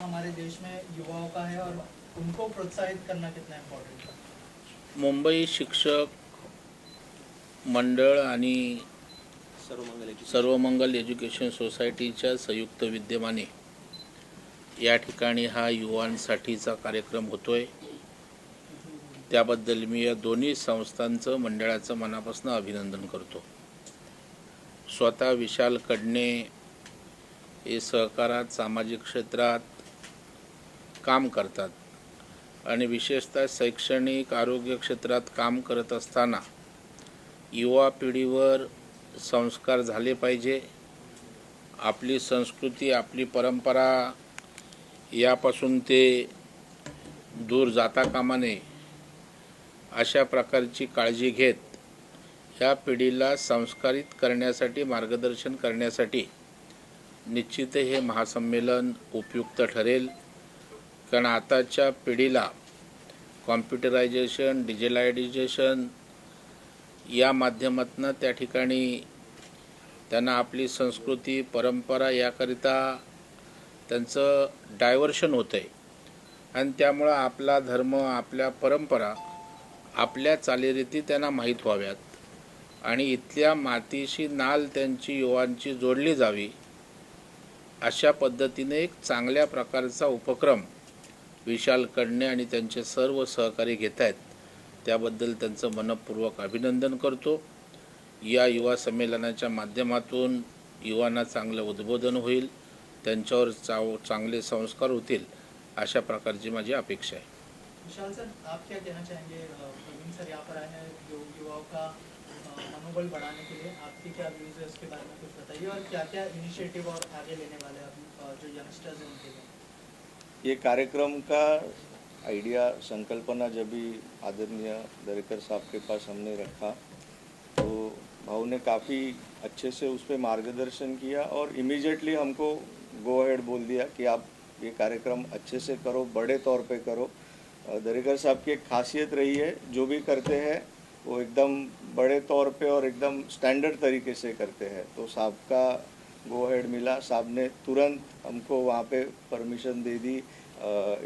हमारे देश में युवाओं का है और उनको प्रोत्साहित करना कितना इम्पोर्टेंट है। मुंबई शिक्षक मंडळ आणि सर्वमंगल एज्युकेशन सोसायटीच्या संयुक्त विद्यमाने या ठिकाणी हा युवांसाठीचा कार्यक्रम होतोय। त्याबद्दल मी या दोन्ही संस्थांचं मंडळाचं मनापासून अभिनंदन करतो। स्वतः विशाल कडणे हे सहकारात सामाजिक क्षेत्रात काम करतात आणि विशेषतः शैक्षणिक आरोग्य क्षेत्रात काम करत असताना युवा पिढीवर संस्कार झाले पाहिजे। आपली संस्कृती आपली परंपरा यापासून ते दूर जाता कामा नये अशा प्रकारची काळजी घेत या पिढीला संस्कारित करण्यासाठी मार्गदर्शन करण्यासाठी निश्चित हे महासंमेलन उपयुक्त ठरेल। कारण आताच्या पिढीला कॉम्प्युटरायझेशन डिजिटलायझेशन या माध्यमातून त्या ठिकाणी त्यांना आपली संस्कृती परंपरा याकरिता त्यांचं डायव्हर्शन होतंय आणि त्यामुळे आपला धर्म आपल्या परंपरा आपल्या चालीरीती त्यांना माहीत व्हाव्यात आणि इथल्या मातीशी नाल त्यांची युवांची जोडली जावी अशा पद्धतीने एक चांगल्या प्रकारचा उपक्रम विशाल कडणे आणि त्यांचे सर्व सहकारी घेत आहेत। त्याबद्दल त्यांचं मनपूर्वक अभिनंदन करतो। या युवा संमेलनाच्या माध्यमातून युवांना चांगलं उद्बोधन होईल, त्यांच्यावर चांगले संस्कार होतील अशा प्रकारची माझी अपेक्षा आहे। विशाल सर, आप क्या कहना चाहेंगे? प्रवीण सर यहाँ पर आए हैं जो युवाओं का मनोबल बढ़ाने के लिए, आपकी क्या व्यूज़ है उसके बारे में कुछ बताइए और क्या क्या इनिशिएटिव और आगे लेने वाले हैं जो यंगस्टर्स हैं उनके लिए। ये कार्यक्रम का आइडिया संकल्पना जब भी आदरणीय दरेकर साहब के पास हमने रखा तो भाऊ ने काफ़ी अच्छे से उस पर मार्गदर्शन किया और इमीडिएटली हमको गो अहेड बोल दिया कि आप ये कार्यक्रम अच्छे से करो, बड़े तौर पे करो। दरेकर साहब की एक खासियत रही है, जो भी करते हैं वो एकदम बड़े तौर पे और एकदम स्टैंडर्ड तरीके से करते हैं। तो साहब का गो अहेड मिला, साहब ने तुरंत हमको वहाँ पे परमिशन दे दी,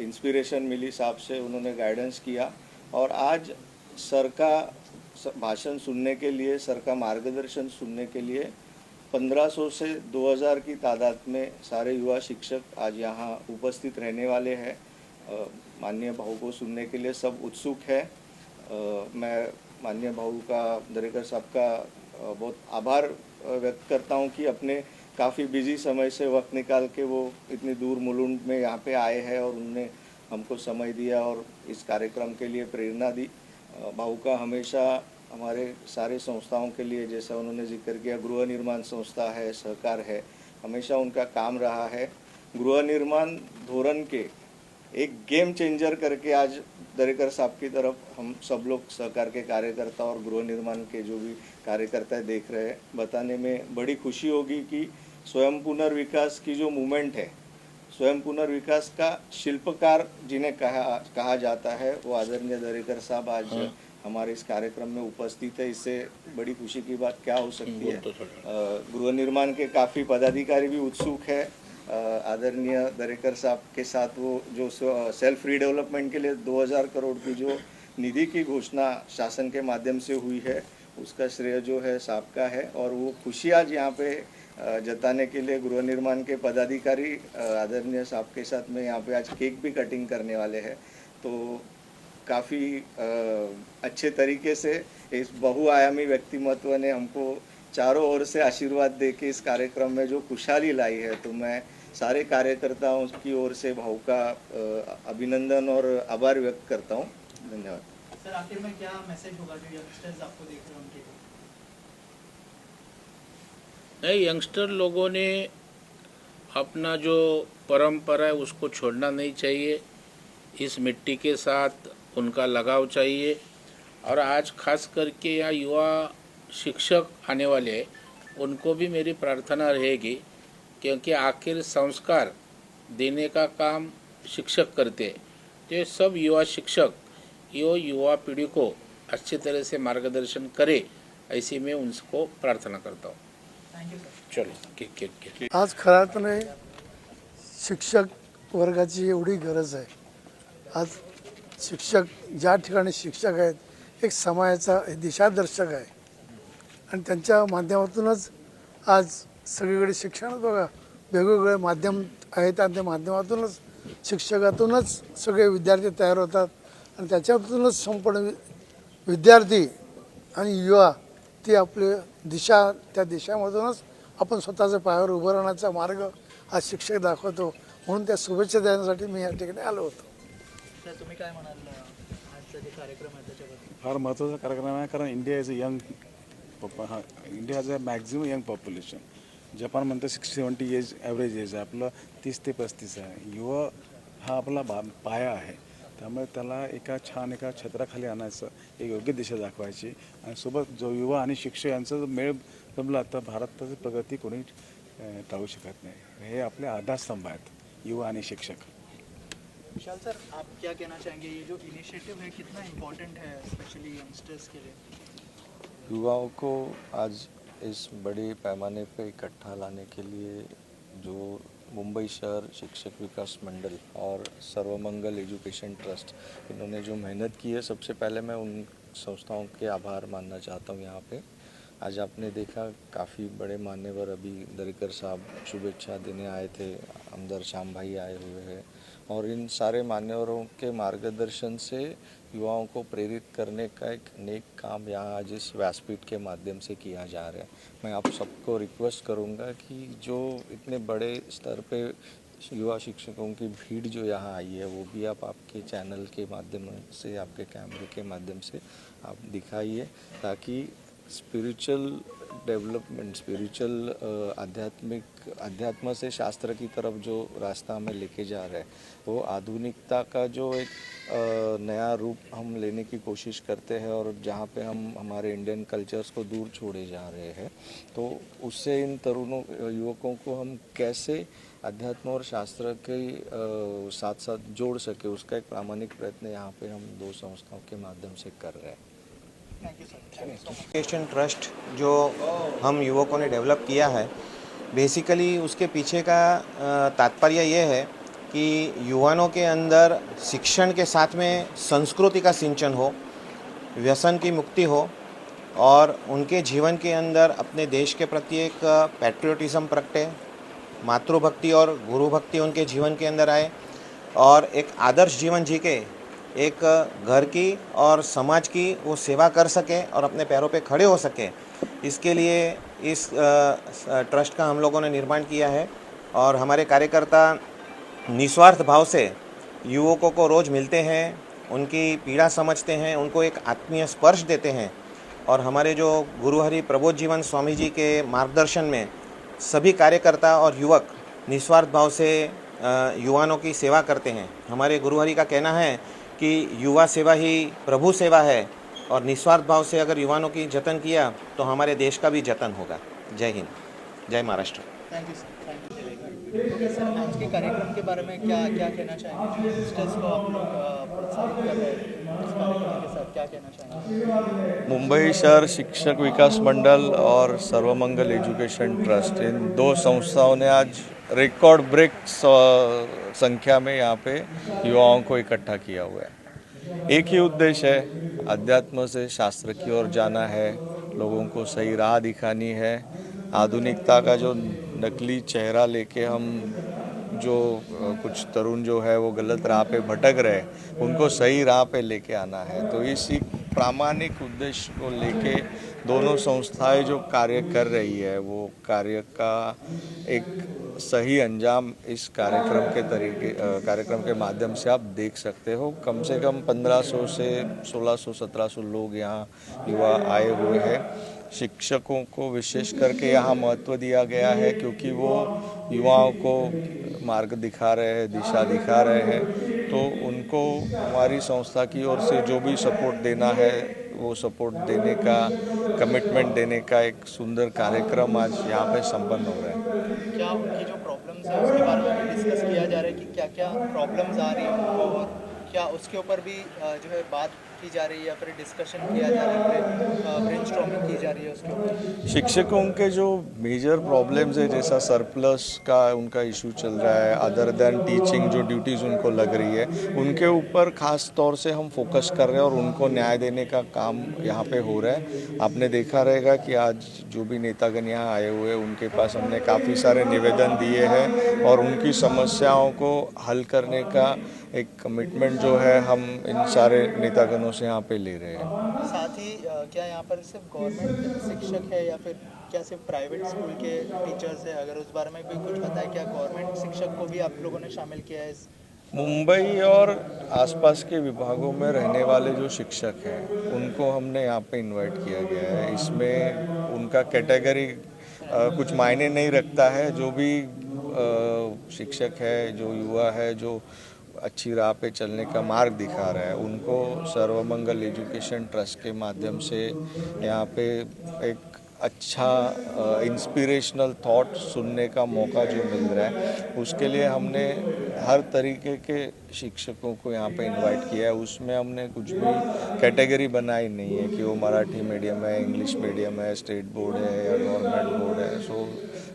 इंस्पिरेशन मिली साहब से, उन्होंने गाइडेंस किया और आज सर का भाषण सुनने के लिए, सर का मार्गदर्शन सुनने के लिए 1500 से 2000 की तादाद में सारे युवा शिक्षक आज यहाँ उपस्थित रहने वाले हैं। माननीय भाऊ को सुनने के लिए सब उत्सुक है। मैं माननीय भाऊ का, दरेकर साहब का बहुत आभार व्यक्त करता हूँ कि अपने काफ़ी बिजी समय से वक्त निकाल के वो इतनी दूर मुलुंड में यहाँ पे आए हैं और उन्होंने हमको समय दिया और इस कार्यक्रम के लिए प्रेरणा दी। भाऊ का हमेशा हमारे सारे संस्थाओं के लिए, जैसा उन्होंने जिक्र किया, गृह निर्माण संस्था है, सहकार है, हमेशा उनका काम रहा है। गृह निर्माण धोरण के एक गेम चेंजर करके आज दरेकर साहब की तरफ हम सब लोग सहकार के कार्यकर्ता और गृह निर्माण के जो भी कार्यकर्ता देख रहे हैं। बताने में बड़ी खुशी होगी कि स्वयं पुनर्विकास की जो मूवमेंट है, स्वयं पुनर्विकास का शिल्पकार जिन्हें कहा जाता है, वो आदरणीय दरेकर साहब आज हमारे इस कार्यक्रम में उपस्थित है। इससे बड़ी खुशी की बात क्या हो सकती है। गृह निर्माण के काफ़ी पदाधिकारी भी उत्सुक है। आदरणीय दरेकर साहब के साथ वो जो सेल्फ रीडेवलपमेंट के लिए 2000 करोड़ की जो निधि की घोषणा शासन के माध्यम से हुई है, उसका श्रेय जो है साहब का है और वो खुशी आज यहाँ पे जताने के लिए गृह निर्माण के पदाधिकारी आदरणीय साहब के साथ में यहाँ पे आज केक भी कटिंग करने वाले हैं। तो काफ़ी अच्छे तरीके से इस बहुआयामी व्यक्तिमत्व ने हमको चारों ओर से आशीर्वाद दे के इस कार्यक्रम में जो खुशहाली लाई है, तो मैं सारे कार्यकर्ताओं की ओर से भाऊ का अभिनंदन और आभार व्यक्त करता हूँ। धन्यवाद सर। आखिर में क्या मैसेज होगा जो यंगस्टर्स आपको देख रहे हैं उनके लिए? नहीं, यंगस्टर लोगों ने अपना जो परंपरा है उसको छोड़ना नहीं चाहिए। इस मिट्टी के साथ उनका लगाव चाहिए और आज खास करके यहाँ युवा शिक्षक आने वाले हैं, उनको भी मेरी प्रार्थना रहेगी, क्योंकि आखिर संस्कार देने का काम शिक्षक करते हैं। तो ये सब युवा शिक्षक युवा पीढ़ी को अच्छी तरह से मार्गदर्शन करे, ऐसी मैं उनको प्रार्थना करता हूँ। Thank you sir. चलो, आज खऱ्या अर्थाने शिक्षक वर्गाची एवढी गरज आहे. आज शिक्षक ज्या ठिकाणी शिक्षक आहेत एक समाजाचा दिशादर्शक आहे आणि त्यांच्या माध्यमातूनच आज सगळीकडे शिक्षण बघा वेगवेगळे माध्यम आहेत आणि त्या माध्यमातूनच शिक्षकातूनच सगळे विद्यार्थी तयार होतात आणि त्याच्यातूनच संपूर्ण विद्यार्थी आणि युवा ती आपली दिशा त्या दिशामधूनच आपण स्वतःच्या पायावर उभं राहण्याचा मार्ग आज शिक्षक दाखवतो. म्हणून त्या शुभेच्छा देण्यासाठी मी या ठिकाणी आलो होतो. तर तुम्ही काय म्हणाल आजचा जे कार्यक्रम आहे त्याच्याबद्दल? फार महत्त्वाचा कार्यक्रम आहे कारण India is a young India has a maximum young population. Japan म्हणतं 60-70 एज ॲव्हरेज एज आहे, आपलं 30 ते 35 आहे. युवा हा आपला पाया आहे, त्यामुळे त्याला एका छत्राखाली आणायचं, एक योग्य दिशा दाखवायची आणि सोबत जो युवा आणि शिक्षक यांचा जो मेळ जमला तर भारताची प्रगती कोणी टाळू शकत नाही. हे आपले आधारस्तंभ आहेत, युवा आणि शिक्षक. विशाल सर, आप क्या कहना चाहेंगे, ये जो इनिशिएटिव है कितना इम्पोर्टेंट है स्पेशली यंगस्टर्स के लिए? युवाओं को आज इस बड़े पैमाने पे इकट्ठा लाने के लिए जो मुंबई शहर शिक्षक विकास मंडल और सर्वमंगल एजुकेशन ट्रस्ट इन्होंने जो मेहनत की है, सबसे पहले मैं उन संस्थाओं के आभार मानना चाहता हूँ. यहाँ पे आज आपने देखा काफ़ी बड़े मान्यवर अभी दरेकर साहब शुभेच्छा देने आए थे, हमदर श्याम भाई आए हुए हैं और इन सारे मान्यवरों के मार्गदर्शन से युवाओं को प्रेरित करने का एक नेक काम यहाँ आज इस व्यासपीठ के माध्यम से किया जा रहा है. मैं आप सबको रिक्वेस्ट करूँगा कि जो इतने बड़े स्तर पे युवा शिक्षकों की भीड़ जो यहाँ आई है वो भी आप आपके चैनल के माध्यम से, आपके कैमरे के माध्यम से आप दिखाइए, ताकि स्पिरिचुअल डेवलपमेंट, स्पिरिचुअल अध्यात्म से शास्त्र की तरफ जो रास्ता हमें लेके जा रहा है वो आधुनिकता का जो एक नया रूप हम लेने की कोशिश करते हैं और जहाँ पे हम हमारे इंडियन कल्चर्स को दूर छोड़े जा रहे हैं, तो उससे इन तरुणों युवकों को हम कैसे अध्यात्म और शास्त्र के साथ साथ जोड़ सके, उसका एक प्रामाणिक प्रयत्न यहाँ पे हम दो संस्थाओं के माध्यम से कर रहे हैं. Thank you sir. Education trust जो हम युवकों ने डेवलप किया है, बेसिकली उसके पीछे का तात्पर्य ये है कि युवाओं के अंदर शिक्षण के साथ में संस्कृति का सिंचन हो, व्यसन की मुक्ति हो और उनके जीवन के अंदर अपने देश के प्रति एक पैट्रियोटिज्म प्रगटे, मातृभक्ति और गुरु भक्ति उनके जीवन के अंदर आए और एक आदर्श जीवन जी के एक घर की और समाज की वो सेवा कर सके और अपने पैरों पे खड़े हो सके. इसके लिए इस ट्रस्ट का हम लोगों ने निर्माण किया है और हमारे कार्यकर्ता निस्वार्थ भाव से युवकों को रोज़ मिलते हैं, उनकी पीड़ा समझते हैं, उनको एक आत्मीय स्पर्श देते हैं और हमारे जो गुरुहरि प्रबोध जीवन स्वामी जी के मार्गदर्शन में सभी कार्यकर्ता और युवक निस्वार्थ भाव से युवाओं की सेवा करते हैं. हमारे गुरुहरि का कहना है कि युवा सेवा ही प्रभु सेवा है और निस्वार्थ भाव से अगर युवाओं की जतन किया तो हमारे देश का भी जतन होगा. जय हिंद, जय Maharashtra. Thank you sir. Thank you. Okay sir, आज के कार्यक्रम के बारे में क्या कहना चाहेंगे? यंगस्टर्स को आप लोग प्रोत्साहित कर रहे हैं इस कार्यक्रम के साथ, क्या कहना चाहेंगे? मुंबई शहर शिक्षक विकास मंडल और सर्वमंगल एजुकेशन ट्रस्ट, इन दो संस्थाओं ने आज रिकॉर्ड ब्रेक संख्या में यहाँ पे युवाओं को इकट्ठा किया हुआ है. एक ही उद्देश्य है, अध्यात्म से शास्त्र की ओर जाना है, लोगों को सही राह दिखानी है. आधुनिकता का जो नकली चेहरा लेके हम जो कुछ तरुण जो है वो गलत राह पे भटक रहे हैं, उनको सही राह पे लेके आना है. तो इसी प्रामाणिक उद्देश्य को लेके दोनों संस्थाएं जो कार्य कर रही है वो कार्य का एक सही अंजाम इस कार्यक्रम के माध्यम से आप देख सकते हो. कम से कम 1500 से 1600-1700 लोग यहाँ युवा आए हुए हैं. शिक्षकों को विशेष करके यहाँ महत्व दिया गया है क्योंकि वो युवाओं को मार्ग दिखा रहे हैं, दिशा दिखा रहे हैं. तो उनको हमारी संस्था की ओर से जो भी सपोर्ट देना है वो सपोर्ट देने का, कमिटमेंट देने का एक सुंदर कार्यक्रम आज यहाँ पे संपन्न हो रहा है. क्या उनकी जो प्रॉब्लम्स है उसके बारे में भी डिस्कस किया जा रहा है कि क्या क्या प्रॉब्लम्स आ रही हैं उनको और क्या उसके ऊपर भी जो है बात की जा रही है या फिर डिस्कशन किया जा रहा है, ब्रेनस्टॉर्मिंग की जा रही है उसके ऊपर? शिक्षकों के जो मेजर प्रॉब्लम्स है, जैसा सरप्लस का उनका इशू चल रहा है, अदर देन टीचिंग जो ड्यूटीज़ उनको लग रही है, उनके ऊपर ख़ास तौर से हम फोकस कर रहे हैं और उनको न्याय देने का काम यहाँ पे हो रहा है। आपने देखा रहेगा कि आज जो भी नेतागण यहाँ आए हुए हैं, उनके पास हमने काफ़ी सारे निवेदन दिए हैं और उनकी समस्याओं को हल करने का एक कमिटमेंट जो है हम इन सारे नेतागणों से यहाँ पे ले रहे हैं। साथ ही क्या यहाँ पर सिर्फ गवर्नमेंट शिक्षक है या फिर क्या सिर्फ प्राइवेट स्कूल के टीचर्स है? अगर उस बारे में भी कुछ पता है, क्या गवर्नमेंट शिक्षक को भी आप लोगों ने शामिल किया है इस? मुंबई और आसपास के विभागों में रहने वाले जो शिक्षक हैं, उनको हमने यहाँ पे इनवाइट किया गया है। इसमें उनका कैटेगरी कुछ मायने नहीं रखता है। जो भी शिक्षक है, जो युवा है, जो अच्छी राह पे चलने का मार्ग दिखा रहा है, उनको सर्वमंगल एजुकेशन ट्रस्ट के माध्यम से यहाँ पे एक अच्छा इंस्पिरेशनल थॉट सुनने का मौका जो मिल रहा है, उसके लिए हमने हर तरीके के शिक्षकों को यहाँ पे इनवाइट किया है। उसमें हमने कुछ भी कैटेगरी बनाई नहीं है कि वो मराठी मीडियम है, इंग्लिश मीडियम है, स्टेट बोर्ड है या गवर्नमेंट बोर्ड है। सो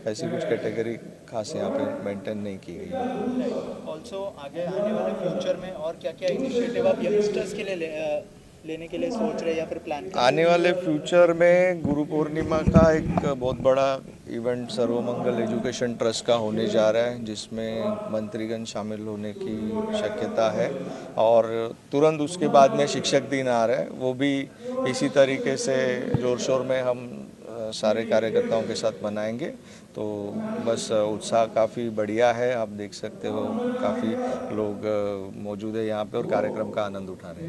ऐसी कुछ कैटेगरी खास यहाँ पे मेंटेन नहीं की गई है। ऑल्सो आगे आने वाले फ्यूचर में और क्या क्या इनिशिएटिव आप यंगस्टर्स के लिए लेने के लिए सोच रहे हैं या फिर प्लान कर रहे हैं? आने वाले फ्यूचर में गुरु पूर्णिमा का एक बहुत बड़ा इवेंट सर्वमंगल एजुकेशन ट्रस्ट का होने जा रहा है, जिसमें मंत्रीगण शामिल होने की शक्यता है और तुरंत उसके बाद में शिक्षक दिन आ रहा है। वो भी इसी तरीके से जोर शोर में हम सारे कार्यकर्ताओं के साथ मनाएंगे। तो बस उत्साह काफ़ी बढ़िया है, आप देख सकते हो काफ़ी लोग मौजूद है यहाँ पे और कार्यक्रम का आनंद उठा रहे हैं।